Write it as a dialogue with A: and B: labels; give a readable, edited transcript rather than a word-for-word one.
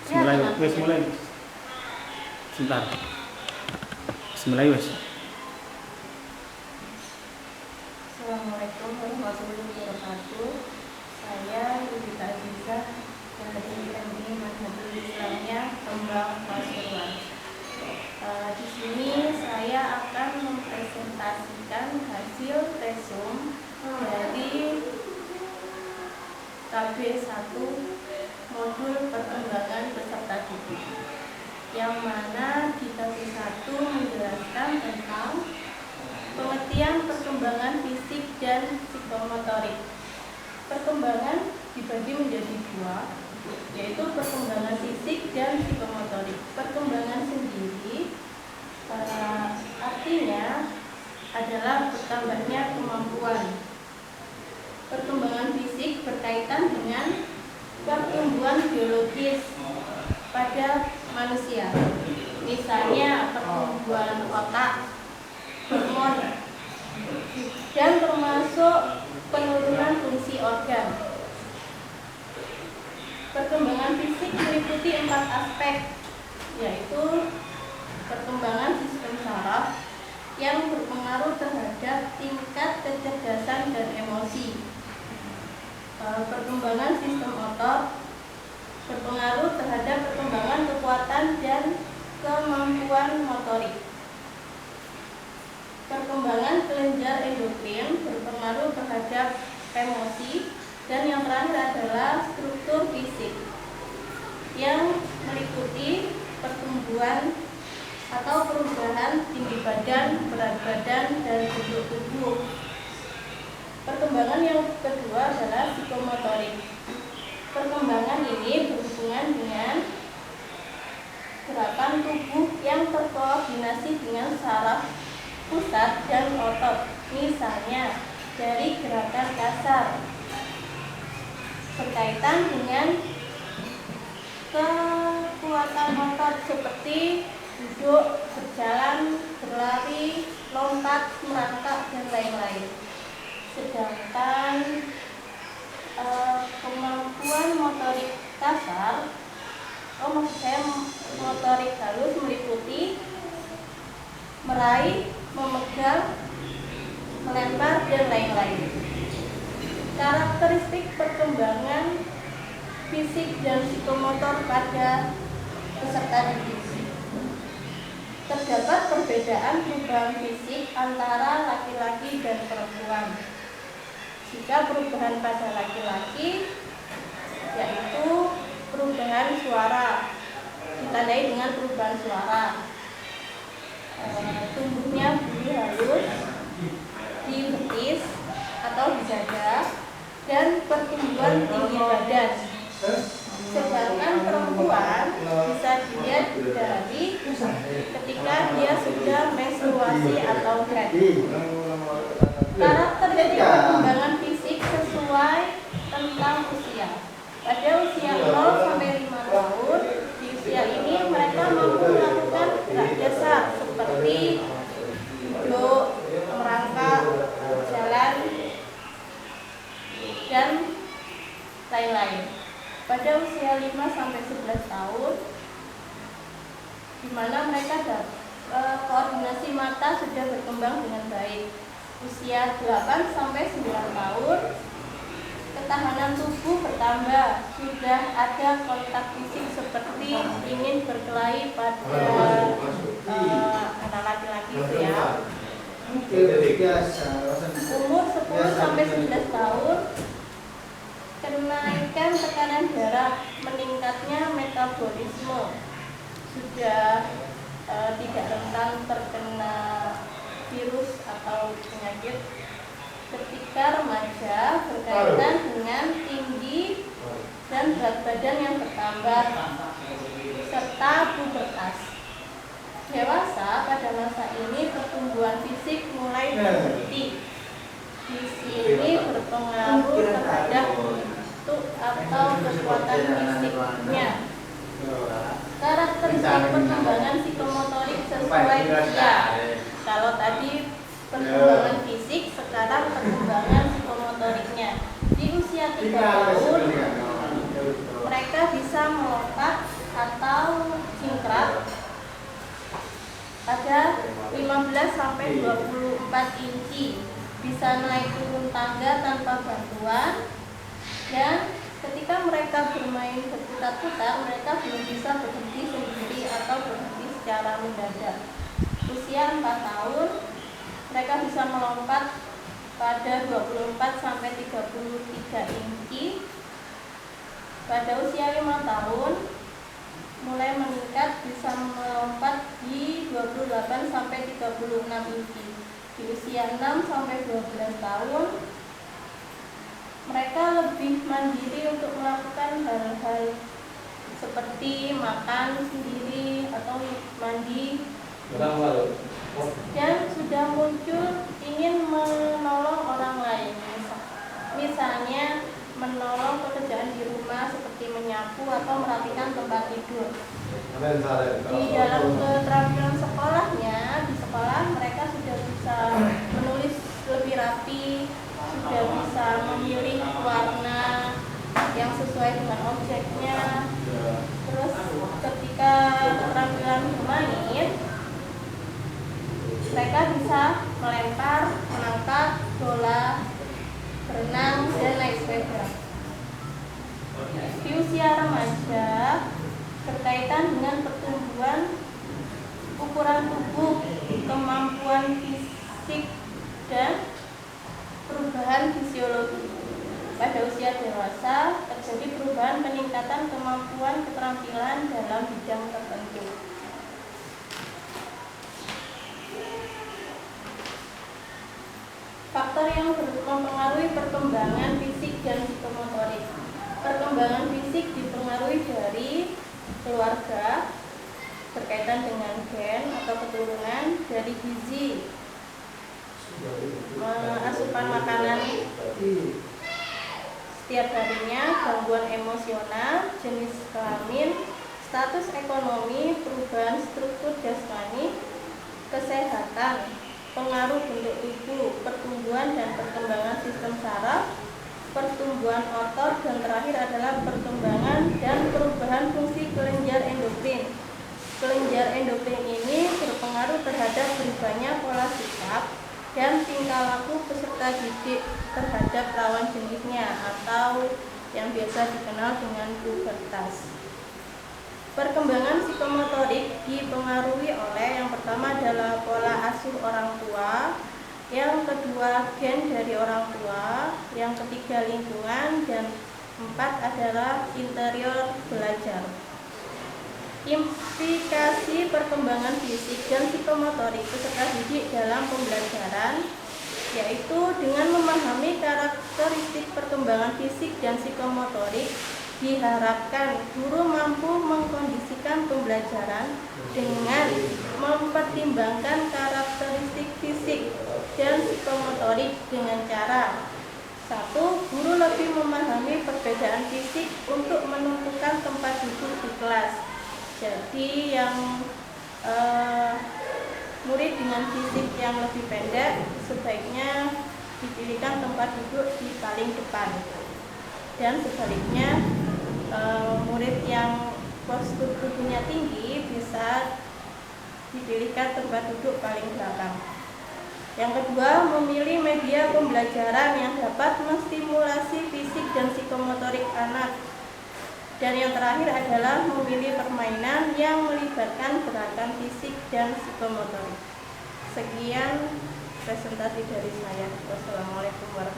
A: Bismillah, wes mulai. Sebentar. Bismillah, wes.
B: Assalamualaikum warahmatullahi wabarakatuh. Saya Yudita Aziza dari MI Manhajul Islamiyah Kembang Pasuruan. Di sini saya akan mempresentasikan hasil resum dari KB1 modul perkembangan peserta didik, yang mana di KB1 menjelaskan tentang pengertian perkembangan fisik dan psikomotorik. Perkembangan dibagi menjadi dua, yaitu perkembangan fisik dan psikomotorik. Perkembangan sendiri artinya adalah bertambahnya kemampuan. Perkembangan fisik berkaitan dengan pertumbuhan biologis pada manusia, misalnya pertumbuhan otak, hormon, dan termasuk penurunan fungsi organ. Perkembangan fisik meliputi 4 aspek, yaitu perkembangan sistem saraf yang berpengaruh terhadap tingkat kecerdasan dan emosi. Perkembangan sistem otot berpengaruh terhadap perkembangan kekuatan dan kemampuan motorik. Perkembangan kelenjar endokrin berpengaruh terhadap emosi, dan yang terakhir adalah struktur fisik yang meliputi pertumbuhan atau perubahan tinggi badan, berat badan, dan bentuk tubuh. Perkembangan yang kedua adalah psikomotorik. Perkembangan ini berhubungan dengan gerakan tubuh yang terkoordinasi dengan saraf pusat dan otot, misalnya dari gerakan kasar, berkaitan dengan kekuatan otot seperti duduk, berjalan, berlari, lompat, merangkak, dan lain-lain. Sedangkan kemampuan motorik kasar, motorik halus meliputi meraih, memegang, melempar, dan lain-lain. Karakteristik perkembangan fisik dan psikomotor pada peserta didik. Terdapat perbedaan perubahan fisik antara laki-laki dan perempuan. Jika perubahan pada laki-laki yaitu perubahan suara, ditandai dengan perubahan suara, tumbuhnya bulu halus di betis atau di dada, dan pertumbuhan tinggi badan. Sedangkan perempuan bisa dilihat dari ketika dia sudah menstruasi atau haid. Karakteristik perkembangan fisik sesuai tentang usia. Pada usia 0 sampai 5 tahun, di usia ini mereka mampu melakukan gerak dasar seperti duduk, merangkak, jalan, dan lain-lain. Pada usia 5 sampai 11 tahun, di mana mereka koordinasi mata sudah berkembang dengan baik. Usia 8 sampai 9 tahun, ketahanan tubuh bertambah, sudah ada kontak fisik seperti ingin berkelahi pada anak laki-laki itu ya. Umur 10 sampai 11 tahun, kenaikan tekanan darah, meningkatnya metabolisme, sudah tidak rentan terkena virus atau penyakit. Ketika remaja, berkaitan dengan tinggi dan berat badan yang bertambah serta pubertas. Dewasa, pada masa ini pertumbuhan fisik mulai berhenti. Di sini berpengaruh terhadap bentuk atau kekuatan fisiknya. Karakteristik perkembangan psikomotorik sesuai usia. Kalau tadi perkembangan fisik, sekarang perkembangan psikomotoriknya. Di usia 3 tahun mereka bisa melompat sampai 24 inci, bisa naik turun tangga tanpa bantuan, dan ketika mereka bermain berputar-putar, mereka belum bisa berhenti sendiri atau berhenti secara mendadak. Usia 4 tahun, mereka bisa melompat pada 24 sampai 33 inci. Pada usia 5 tahun, mulai meningkat bisa melompat di 28 sampai 36 inci. Di usia 6 sampai 12 tahun, mereka lebih mandiri untuk melakukan hal-hal seperti makan sendiri atau mandi, dan sudah muncul ingin menolong orang lain, misalnya menolong pekerjaan di rumah seperti menyapu atau merapikan tempat tidur. Di dalam keterampilan sekolahnya, di sekolah mereka sudah bisa menulis lebih rapi, sudah bisa memilih warna yang sesuai dengan objeknya. Terus ketika keterampilan bermain, mereka bisa melempar, menangkap bola, berenang, dan naik sepeda. Di usia remaja, berkaitan dengan pertumbuhan ukuran tubuh, kemampuan fisik, dan perubahan fisiologi. Pada usia dewasa, terjadi perubahan peningkatan kemampuan keterampilan dalam bidang tertentu. Faktor yang mempengaruhi perkembangan fisik dan psikomotorik. Perkembangan fisik dipengaruhi dari keluarga, berkaitan dengan gen atau keturunan, dari gizi, asupan makanan setiap harinya, gangguan emosional, jenis kelamin, status ekonomi, perubahan struktur jasmani, kesehatan, pengaruh bentuk tubuh, pertumbuhan dan perkembangan sistem saraf, pertumbuhan otot, dan terakhir adalah perkembangan dan perubahan fungsi kelenjar endokrin. Kelenjar endokrin ini berpengaruh terhadap berubahnya pola sikap dan tingkah laku peserta didik terhadap lawan jenisnya atau yang biasa dikenal dengan pubertas. Perkembangan psikomotorik dipengaruhi oleh yang pertama adalah pola asuh orang tua, yang kedua gen dari orang tua, yang ketiga lingkungan, dan 4 adalah interior belajar. Implikasi perkembangan fisik dan psikomotorik peserta didik dalam pembelajaran, yaitu dengan memahami karakteristik perkembangan fisik dan psikomotorik, diharapkan guru mampu mengkondisikan pembelajaran dengan mempertimbangkan karakteristik fisik dan psikomotorik dengan cara: 1. Guru lebih memahami perbedaan fisik untuk menentukan tempat duduk di kelas. Jadi yang murid dengan fisik yang lebih pendek sebaiknya dipilihkan tempat duduk di paling depan, dan sebaliknya murid yang postur tubuhnya tinggi bisa dipilihkan tempat duduk paling belakang. Yang kedua, memilih media pembelajaran yang dapat menstimulasi fisik dan psikomotorik anak. Dan yang terakhir adalah memilih permainan yang melibatkan gerakan fisik dan psikomotorik. Sekian presentasi dari saya. Wassalamualaikum warahmatullahi wabarakatuh.